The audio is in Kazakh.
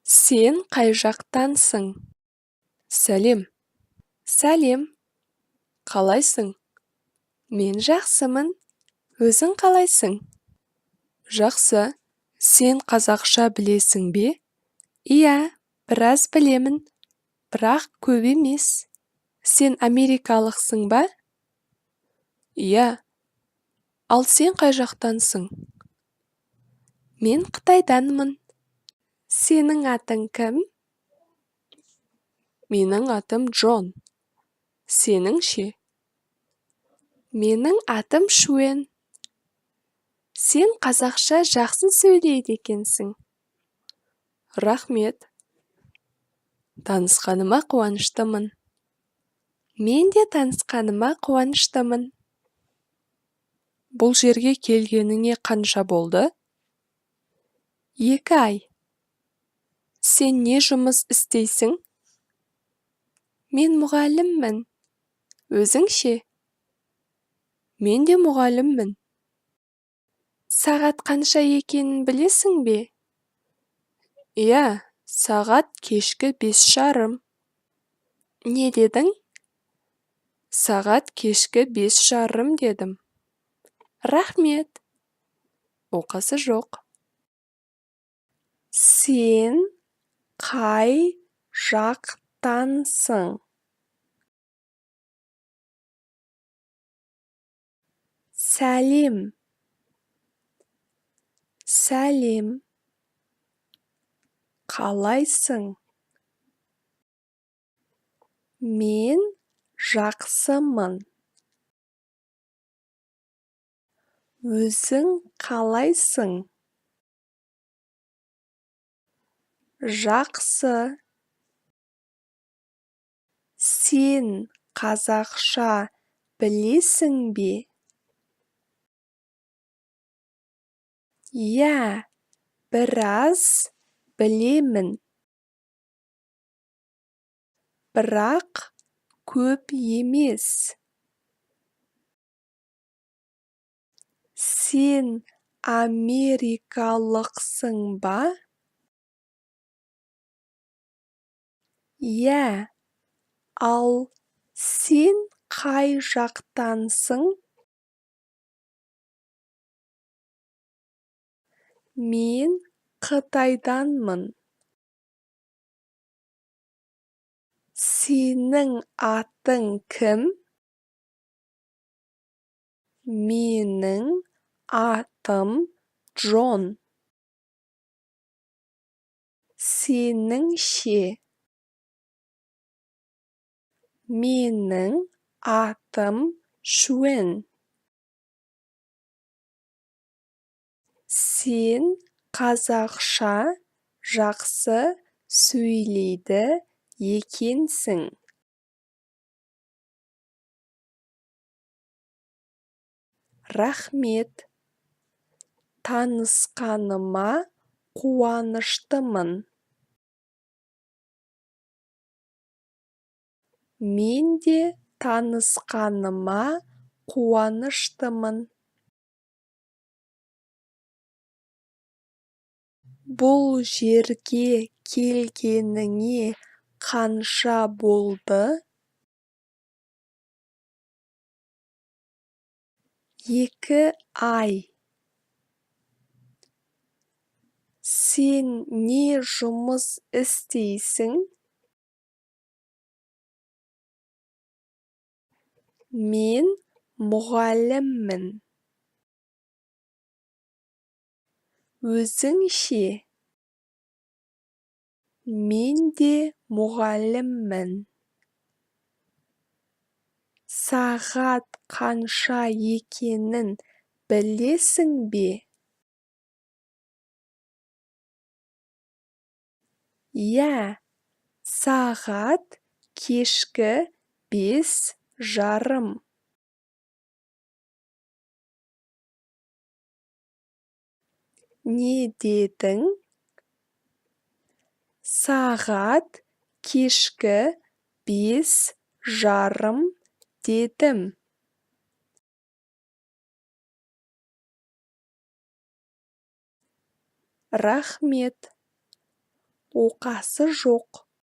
Сен қай жақтансың? Сәлем. Сәлем. Қалайсың? Мен жақсымын. Өзің қалайсың? Жақсы. Сен қазақша білесің бе? Иә, біраз білемін, бірақ көп емес. Сен америкалықсың ба? Иә. Ал сен қай жақтансың? Мен Қытайданмын. Сенің атың кім? Менің атым Джон. Сенің ше? Менің атым Шуен. Сен қазақша жақсы сөйлейді екенсің. Рахмет. Танысқаныма қуаныштымын. Мен де танысқаныма қуаныштымын. Бұл жерге келгеніңе қанша болды? 2 ай. Сен не жұмыс істейсің? Мен мұғаліммін. Өзің ше? Мен де мұғаліммін. Сағат қанша екенін білесің бе? Иә, сағат кешкі 5:30. Не дедің? Сағат кешкі 5:30 дедім. Рахмет. Оқасы жоқ. Сен қай жақтансың? Сәлем. Сәлем. Қалайсың? Мен жақсымын. Өзің қалайсың? Жақсы. Сен қазақша білесің бе? Иә, біраз білемін. Бірақ көп емес. Сен америкалықсың ба? Иә. Ал сен қай жақтансың? Мен Қытайданмын. Сенің атың кім? Менің атым Джон. Сенің ше? Менің атым Шуен. Сен қазақша жақсы сөйлейді екенсің. Рахмет. Танысқаныма қуаныштымын. Мен де танысқаныма қуаныштымын. Бұл жерге келгеніңе қанша болды? 2 ай. Сен не жұмыс істейсің? Мен мұғаліммін. Өзің ше? Мен де мұғаліммін. Сағат қанша екенін білесің бе? Иә, сағат кешкі 5:30. Не дедің? Сағат кешкі 5:30 дедім. Рахмет. оқасы жоқ